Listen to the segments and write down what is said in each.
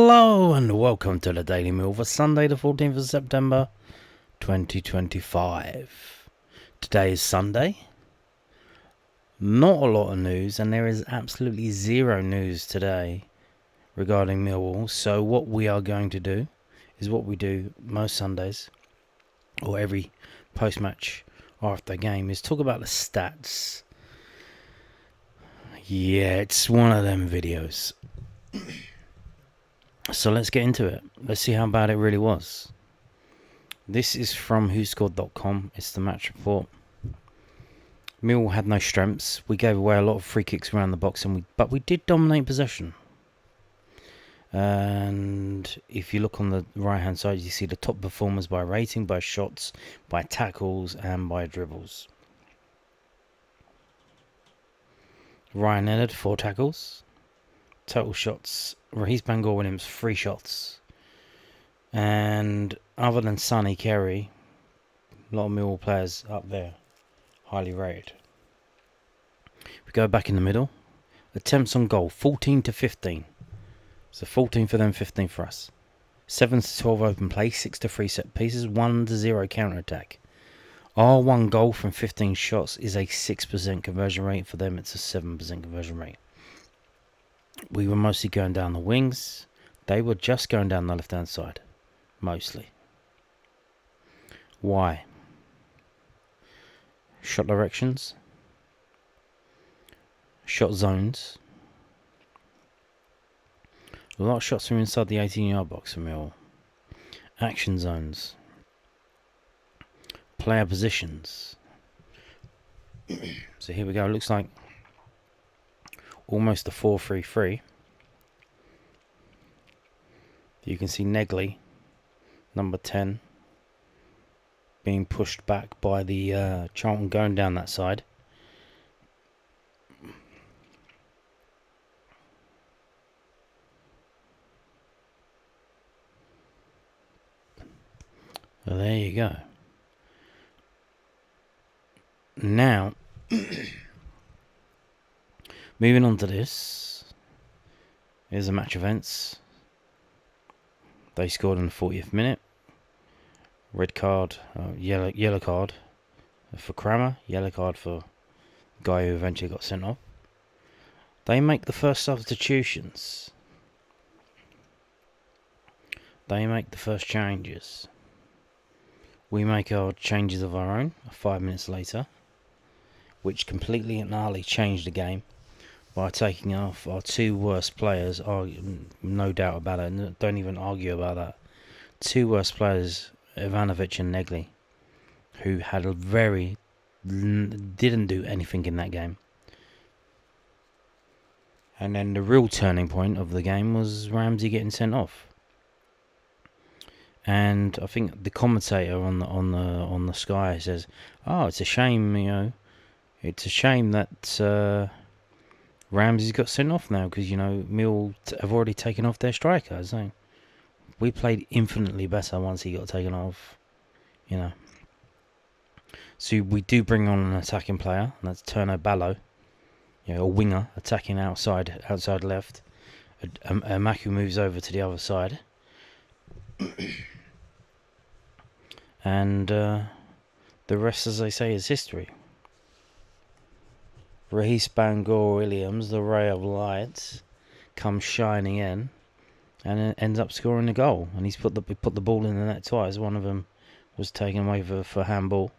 Hello and welcome to the Daily Meal for Sunday the 14th of September 2025. Today is Sunday. Not a lot of news, and there is absolutely zero news today regarding Millwall. So what we are going to do is what we do most Sundays, or every post-match after game, is talk about the stats. Yeah, it's one of them videos. So let's get into it. Let's see how bad it really was. This is from whoscored.com. It's the match report. Millwall had no strengths. We gave away a lot of free kicks around the box, but we did dominate possession. And if you look on the right hand side, you see the top performers by rating, by shots, by tackles, and by dribbles. Ryan Leonard, 4 tackles. Total shots, Rahees Bangor-Williams, 3 shots. And other than Sonny Kerry, a lot of Millwall players up there, highly rated. We go back in the middle. Attempts on goal, 14 to 15. So 14 for them, 15 for us. 7 to 12 open play, 6 to 3 set pieces, 1 to 0 counter attack. Our 1 goal from 15 shots is a 6% conversion rate. For them, it's a 7% conversion rate. We were mostly going down the wings. They were just going down the left-hand side. Mostly. Why? Shot directions. Shot zones. A lot of shots from inside the 18-yard box for Millwall. Action zones. Player positions. So here we go. It looks like almost a 4-3-3. You can see Negley, number 10, being pushed back by the Charlton going down that side. Well, there you go. Now, moving on to this. Here's the match events. They scored in the 40th minute. Red card, yellow card for Kramer. Yellow card for the guy who eventually got sent off. They make the first substitutions. They make the first changes. We make our changes of our own 5 minutes later, which completely and utterly changed the game by taking off our 2 worst players. No doubt about it. Don't even argue about that. 2 worst players, Ivanovic and Negley, who had didn't do anything in that game. And then the real turning point of the game was Ramsey getting sent off. And I think the commentator on the Sky says, "Oh, it's a shame, it's a shame that Ramsey's got sent off now because Mill have already taken off their striker." So we played infinitely better once he got taken off, So we do bring on an attacking player, and that's Turno Ballo, a winger attacking outside left. Maku moves over to the other side. And the rest, as they say, is history. Rahees Bangor-Williams, the ray of light, comes shining in and ends up scoring a goal. And he put the ball in the net twice. One of them was taken away for handball.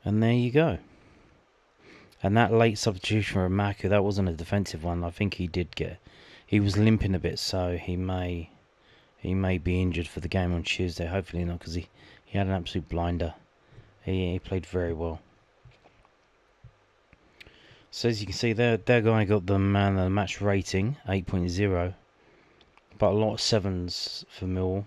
And there you go. And that late substitution for Maku, that wasn't a defensive one. I think he was limping a bit, so he may be injured for the game on Tuesday. Hopefully not, because he had an absolute blinder. He played very well. So as you can see, that guy got the man of the match rating, 8.0. But a lot of 7s for Millwall.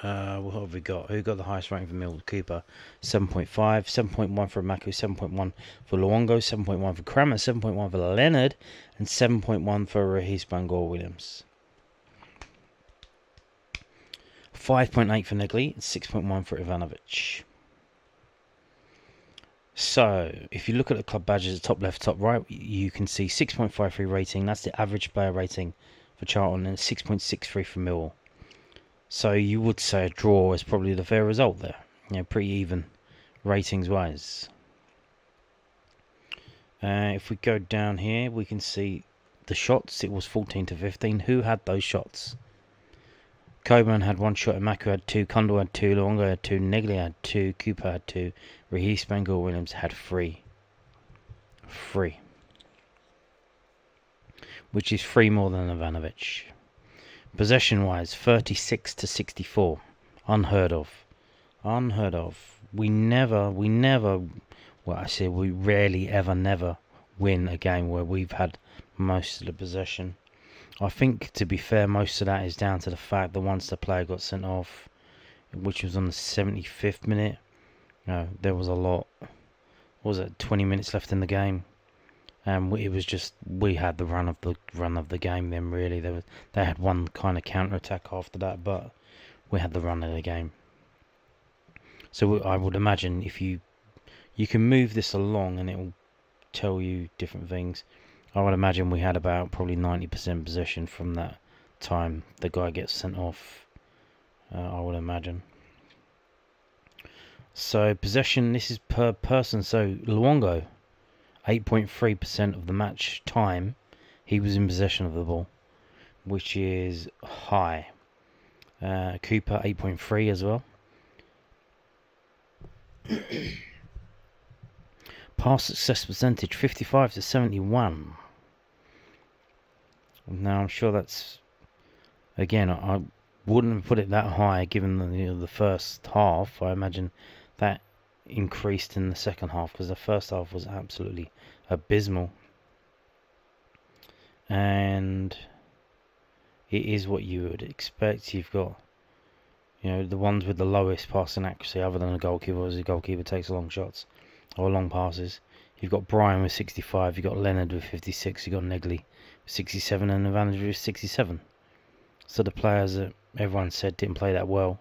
What have we got? Who got the highest rating for Millwall? Cooper, 7.5. 7.1 for Maku, 7.1 for Luongo, 7.1 for Kramer, 7.1 for Leonard, and 7.1 for Rahees Bangor-Williams. 5.8 for Negley, and 6.1 for Ivanovic. So, if you look at the club badges, top left, top right, you can see 6.53 rating. That's the average player rating for Charlton, and 6.63 for Millwall. So you would say a draw is probably the fair result there. Pretty even ratings-wise. If we go down here, we can see the shots. It was 14-15. Who had those shots? Coburn had 1 shot, Emaku had 2, Kundal had 2, Luongo had 2, Negley had 2, Cooper had 2, Rahis Bangor Williams had 3. 3. Which is 3 more than Ivanovic. Possession-wise, 36-64. Unheard of. We rarely ever never win a game where we've had most of the possession. I think, to be fair, most of that is down to the fact that once the player got sent off, which was on the 75th minute, there was a lot. What was it, 20 minutes left in the game? And it was just, we had the run of the game then, really. They had one kind of counter-attack after that, but we had the run of the game. So I would imagine if you can move this along and it will tell you different things. I would imagine we had about probably 90% possession from that time the guy gets sent off. I would imagine. So possession, this is per person. So Luongo, 8.3% of the match time, he was in possession of the ball, which is high. Cooper, 8.3 as well. Pass success percentage, 55-71. Now, I'm sure that's, again, I wouldn't have put it that high given the first half. I imagine that increased in the second half because the first half was absolutely abysmal. And it is what you would expect. You've got, the ones with the lowest passing accuracy other than the goalkeeper, as the goalkeeper takes long shots or long passes. You've got Brian with 65, you've got Leonard with 56, you've got Negley with 67 and Ivanovic with 67. So the players that everyone said didn't play that well,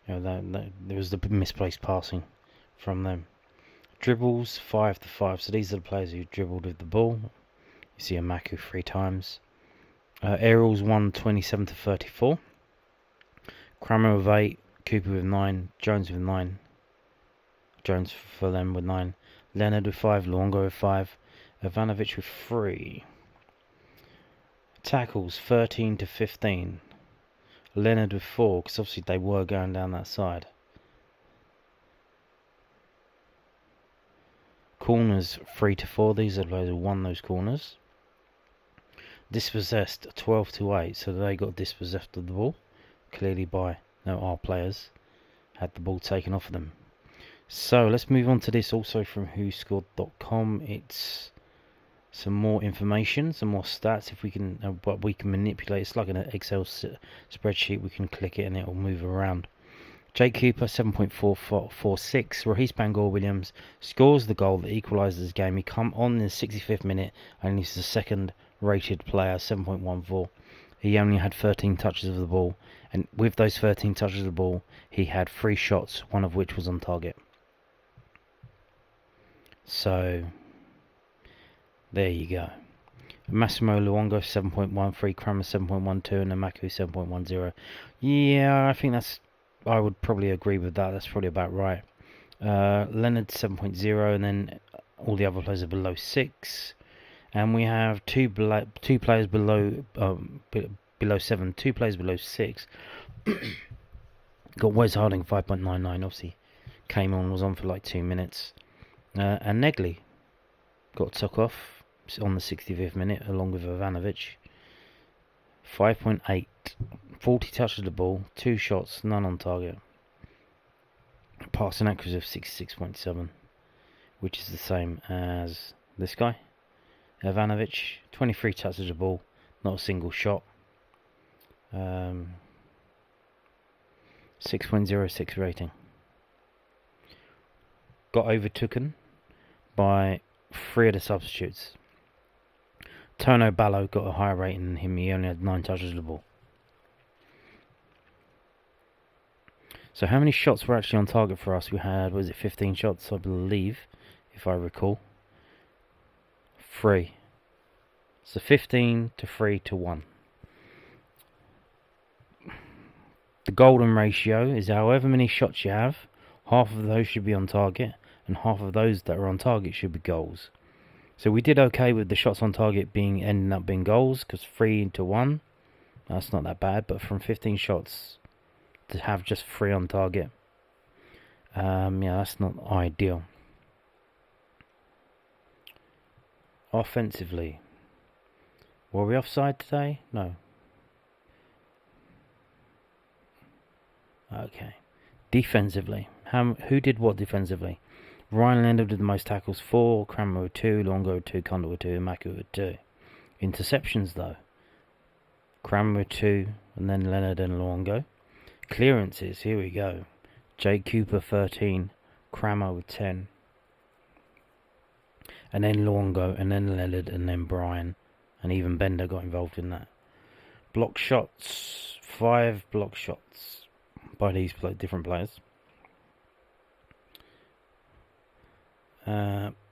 there was the misplaced passing from them. Dribbles, 5-5. So these are the players who dribbled with the ball. You see Emaku 3 times. Aerials 127-34. Cramer with 8, Cooper with 9, Jones with 9. Jones for them with 9. Leonard with 5, Luongo with 5, Ivanovic with 3. Tackles 13-15. Leonard with 4, because obviously they were going down that side. Corners 3-4. These are the players who won those corners. Dispossessed 12-8, so they got dispossessed of the ball, clearly by our players had the ball taken off of them. So let's move on to this also from whoscored.com. It's some more information, some more stats. If we can, what we can manipulate. It's like an Excel spreadsheet. We can click it and it will move around. Jake Cooper 7.446. Rahis Bangor Williams scores the goal that equalises the game. He come on in the 65th minute and he's the second rated player, 7.14. He only had 13 touches of the ball, and with those 13 touches of the ball, he had 3 shots, one of which was on target. So, there you go. Massimo Luongo 7.13, Cramer 7.12, and Emaku 7.10. Yeah, I think I would probably agree with that. That's probably about right. Leonard 7.0, and then all the other players are below 6. And we have two players below 7, 2 players below 6. Got Wes Harding 5.99, obviously came on, was on for like 2 minutes. And Negley got took off on the 65th minute along with Ivanovic. 5.8, 40 touches of the ball, 2 shots, none on target. Passing accuracy of 66.7, which is the same as this guy. Ivanovic, 23 touches of the ball, not a single shot. 6.06 rating. Got overtaken by 3 of the substitutes. Tono Ballo got a higher rating than him. He only had 9 touches of the ball. So how many shots were actually on target for us? We had, 15 shots, I believe, if I recall. 3. So 15 to 3 to 1. The golden ratio is however many shots you have, half of those should be on target, and half of those that are on target should be goals. So we did okay with the shots on target ending up being goals, because 3 to 1, that's not that bad, but from 15 shots to have just 3 on target, that's not ideal. Offensively, were we offside today? No. Okay. Defensively, who did what defensively? Ryan Leonard did the most tackles, 4, Cranmer with 2, Longo with 2, Condor with 2, and Maku with 2. Interceptions though, Cranmer with 2, and then Leonard and Longo. Clearances, here we go. Jake Cooper 13, Cranmer with 10, and then Longo, and then Leonard, and then Brian, and even Bender got involved in that. Block shots, 5 block shots by these different players.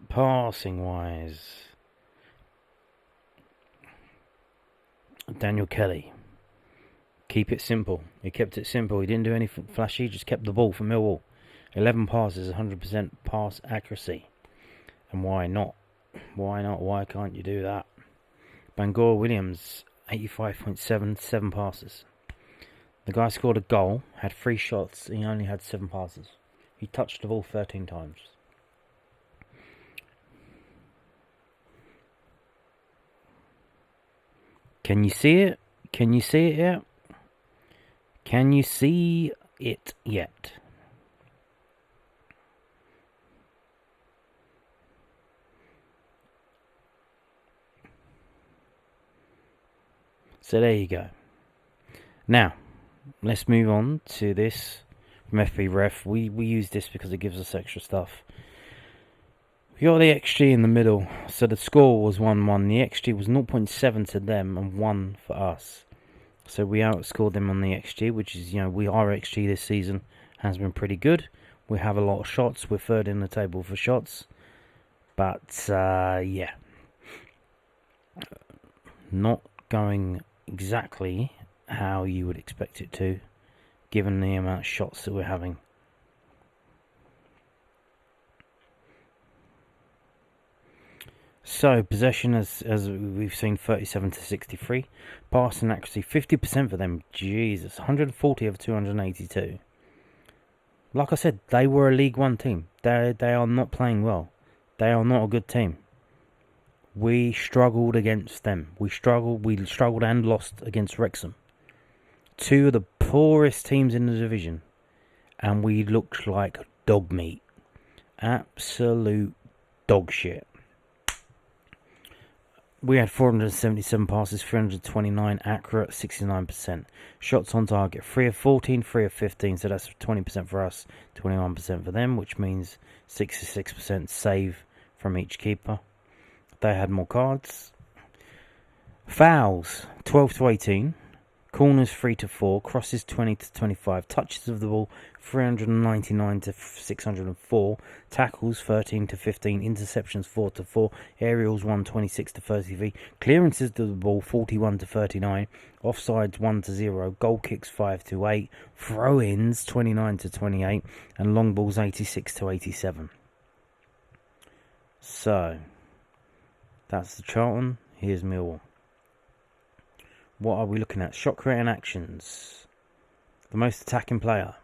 Passing wise, Daniel Kelly, keep it simple. He kept it simple. He didn't do anything flashy. He just kept the ball for Millwall. 11 passes, 100% pass accuracy. And why not? Why not? Why can't you do that? Bangor Williams, 85.7, 7 passes. The guy scored a goal, had 3 shots, and he only had 7 passes. He touched the ball 13 times. Can you see it? Can you see it yet? Can you see it yet? So there you go. Now, let's move on to this from FB Ref. We use this because it gives us extra stuff. We got the XG in the middle. So the score was 1-1. The XG was 0.7 to them and 1 for us. So we outscored them on the XG, which is, our XG this season has been pretty good. We have a lot of shots. We're third in the table for shots. But, not going exactly how you would expect it to, given the amount of shots that we're having. So, possession, as we've seen, 37 to 63. Passing accuracy, 50% for them. Jesus, 140 over 282. Like I said, they were a League One team. They are not playing well. They are not a good team. We struggled against them. We struggled and lost against Wrexham. 2 of the poorest teams in the division. And we looked like dog meat. Absolute dog shit. We had 477 passes, 329 accurate, 69%. Shots on target, 3 of 14, 3 of 15, so that's 20% for us, 21% for them, which means 66% save from each keeper. They had more cards. Fouls, 12 to 18. Corners 3 to 4, crosses 20 to 25, touches of the ball 399 to 604, tackles 13 to 15, interceptions 4 to 4, aerials 126 to 33, clearances to the ball 41 to 39, offsides 1 to 0, goal kicks 5 to 8, throw-ins 29 to 28, and long balls 86 to 87. So, that's the Charlton. Here's Millwall. What are we looking at? Shot creating actions. The most attacking player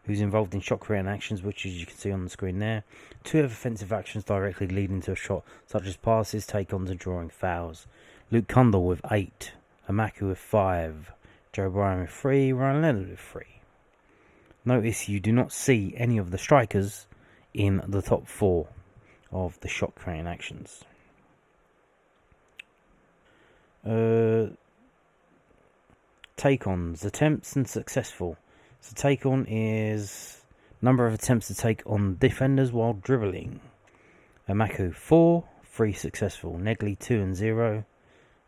who's involved in shot creating actions, which as you can see on the screen there. 2 of offensive actions directly leading to a shot, such as passes, take-ons and drawing fouls. Luke Cundall with 8. Amaku with 5. Joe Bryan with 3. Ryan Leonard with 3. Notice you do not see any of the strikers in the top 4 of the shot creating actions. Take-ons, attempts and successful. So take-on is number of attempts to take on defenders while dribbling. Amaku 4, 3 successful. Negley 2 and 0.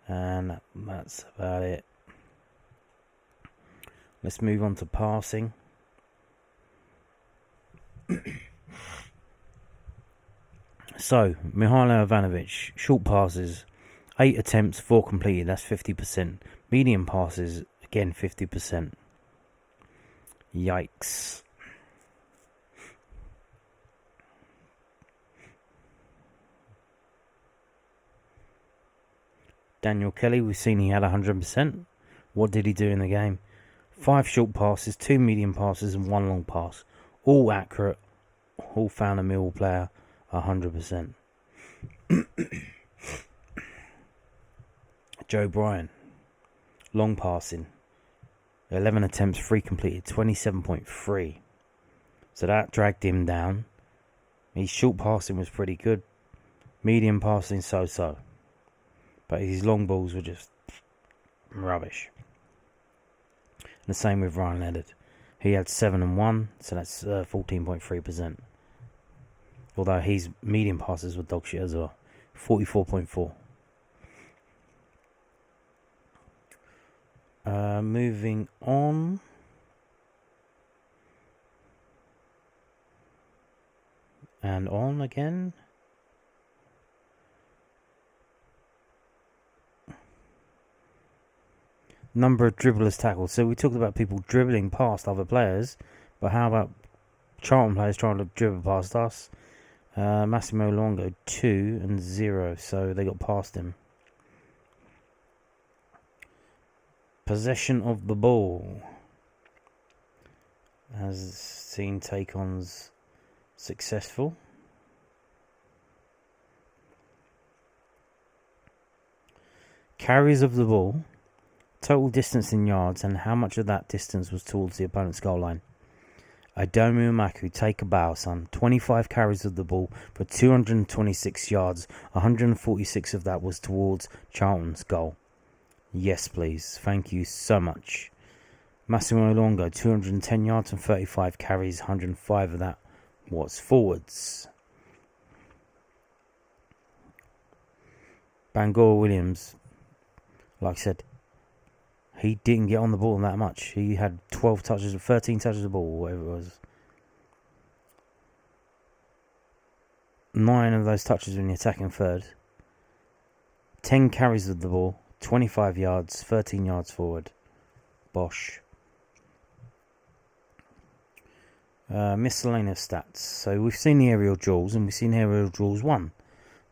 And that's about it. Let's move on to passing. So, Mihailo Ivanovic, short passes, 8 attempts, 4 completed, that's 50%. Medium passes, again 50%. Yikes. Daniel Kelly, we've seen he had 100%. What did he do in the game? 5 short passes, 2 medium passes, and 1 long pass. All accurate. All found a Millwall player 100%. Joe Bryan, long passing, 11 attempts, 3 completed, 27.3. So that dragged him down. His short passing was pretty good. Medium passing, so-so. But his long balls were just rubbish. And the same with Ryan Leonard. He had 7 and 1, so that's 14.3%. Although his medium passes were dog shit as well. 44.4. Moving on. And on again. Number of dribblers tackled. So we talked about people dribbling past other players. But how about Charlton players trying to dribble past us? Massimo Longo 2 and 0. So they got past him. Possession of the ball has seen take-ons successful. Carries of the ball, total distance in yards, and how much of that distance was towards the opponent's goal line. Adomu Maku, take a bow, son. 25 carries of the ball for 226 yards. 146 of that was towards Charlton's goal. Yes, please. Thank you so much. Massimo Longo, 210 yards and 35 carries. 105 of that was forwards. Bangor Williams, like I said, he didn't get on the ball that much. He had 13 touches of the ball, whatever it was. 9 of those touches were in the attacking third. 10 carries of the ball, 25 yards, 13 yards forward. Bosh. Miscellaneous stats. So we've seen the aerial duels and we've seen aerial duels won.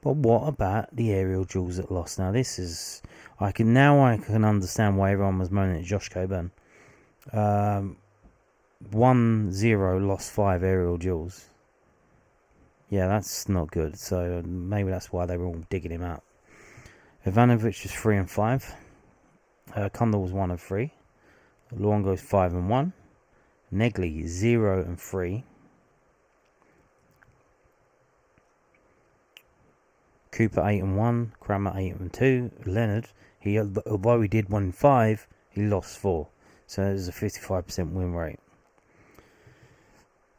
But what about the aerial duels that lost? Now this is... I can understand why everyone was moaning at Josh Coburn. 1-0 lost 5 aerial duels. Yeah, that's not good. So maybe that's why they were all digging him out. Ivanovic was 3 and 5. Kundal was 1 and 3. Luongo is 5 and 1. Negley 0 and 3. Cooper 8 and 1. Kramer 8 and 2. Leonard, although he did 1 and 5, he lost 4. So there's a 55% win rate.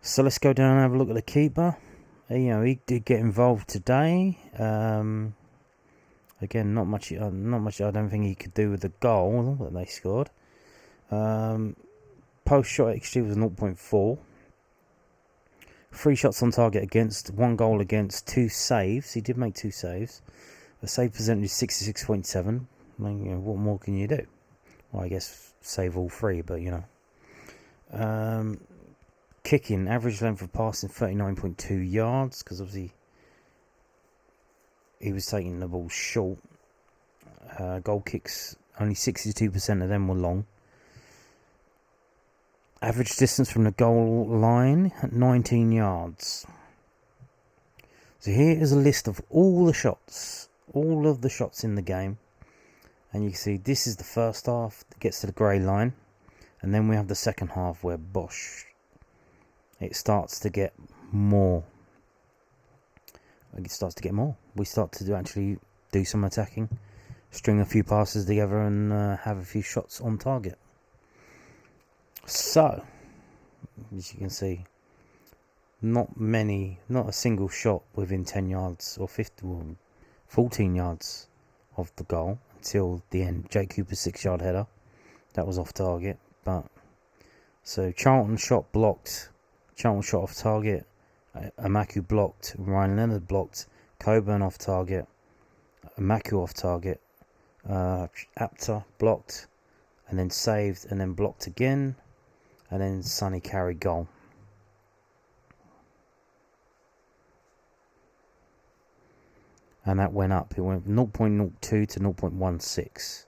So let's go down and have a look at the keeper. He did get involved today. Again, not much. I don't think he could do with the goal that they scored. Post shot XG was 0.4. 3 shots on target against, 1 goal against, 2 saves. He did make 2 saves. The save percentage is 66.7. What more can you do? Well, I guess save all 3, but kicking, average length of passing 39.2 yards, because obviously he was taking the ball short. Goal kicks, only 62% of them were long. Average distance from the goal line at 19 yards. So here is a list of all of the shots in the game. And you can see this is the first half that gets to the grey line. And then we have the second half where it starts to get more. We start to actually do some attacking, string a few passes together and have a few shots on target. So, as you can see, not a single shot within 10 yards or 14 yards of the goal until the end. Jake Cooper's 6-yard header, that was off target. So Charlton shot off target, Amaku blocked, Ryan Leonard blocked, Coburn off target, Maku off target, Apter blocked, and then saved, and then blocked again, and then Sonny Carey goal. And that went up. It went 0.02 to 0.16.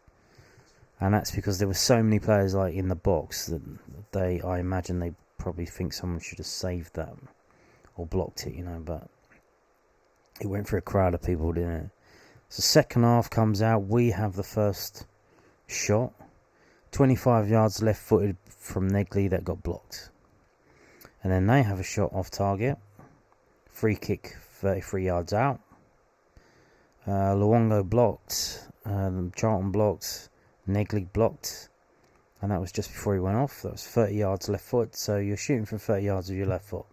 And that's because there were so many players like in the box that I imagine they probably think someone should have saved that or blocked it, you know, but it went for a crowd of people, didn't it? So second half comes out, we have the first shot. 25 yards left footed from Negley that got blocked. And then they have a shot off target. Free kick 33 yards out. Luongo blocked, Charlton blocked, Negley blocked, and that was just before he went off. That was 30 yards left foot, so you're shooting from 30 yards with your left foot.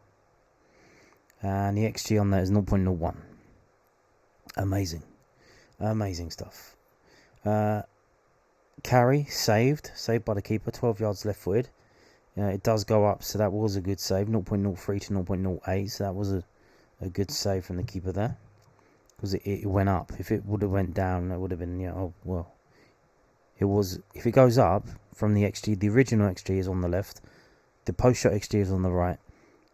And the XG on that is 0.01. Amazing stuff. Carey saved by the keeper, 12 yards left footed. It does go up, so that was a good save, 0.03 to 0.08, so that was a good save from the keeper there. Because it went up. If it would have went down, it would have been, it was, if it goes up from the XG, the original XG is on the left, the post-shot XG is on the right.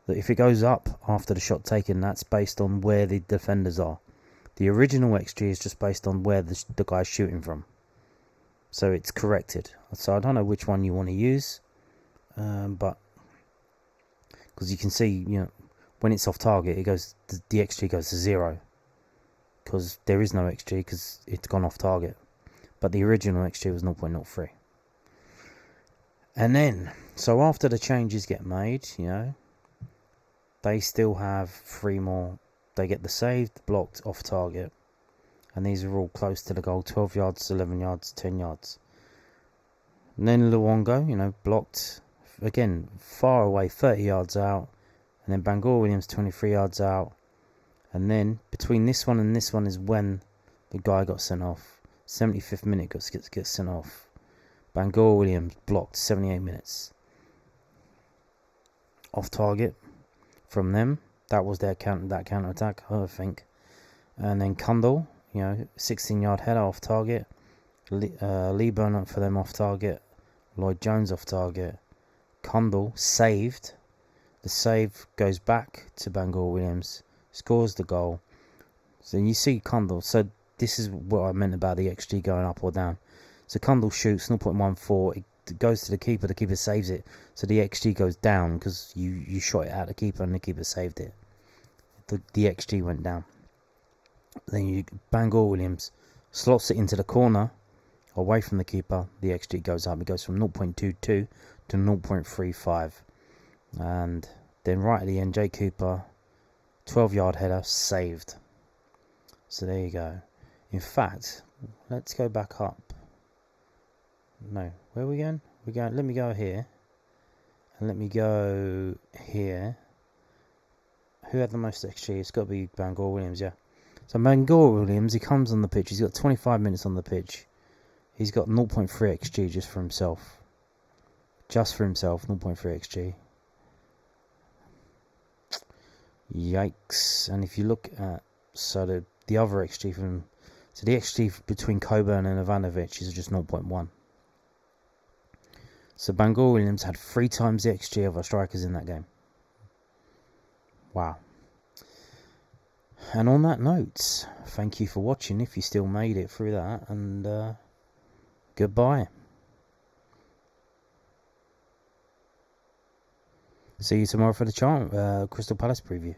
But if it goes up after the shot taken, that's based on where the defenders are. The original XG is just based on where the guy's shooting from. So it's corrected. So I don't know which one you want to use, but because you can see, when it's off target, it goes, the XG goes to 0. Because there is no XG because it's gone off target. But the original XG was 0.03. And then, so after the changes get made, they still have 3 more. They get the saved, blocked, off target. And these are all close to the goal. 12 yards, 11 yards, 10 yards. And then Luongo, blocked. Again, far away, 30 yards out. And then Bangor Williams, 23 yards out. And then, between this one and this one is when the guy got sent off. 75th minute gets sent off. Bangor Williams blocked, 78 minutes. Off target from them. That was their counter attack, I think. And then Kundal, 16-yard header off target. Lee Burnham for them off target. Lloyd Jones off target. Kundal saved. The save goes back to Bangor Williams. Scores the goal. So you see Kundal. So this is what I meant about the XG going up or down. So Kundal shoots 0.14. It goes to the keeper saves it. So the XG goes down because you shot it at the keeper and the keeper saved it. The XG went down. Then Bangor Williams slots it into the corner away from the keeper. The XG goes up. It goes from 0.22 to 0.35. And then right at the end, Jay Cooper, 12-yard header, saved. So there you go. In fact, let's go back up. No, where are we going? Let me go here. And let me go here. Who had the most XG? It's got to be Bangor Williams, yeah. So Bangor Williams, he comes on the pitch. He's got 25 minutes on the pitch. He's got 0.3 XG just for himself. 0.3 XG. Yikes. And if you look at the other XG the XG between Coburn and Ivanovic is just 0.1. So Bangor Williams had 3 times the XG of our strikers in that game. Wow. And on that note, thank you for watching if you still made it through that, and goodbye. See you tomorrow for the Crystal Palace preview.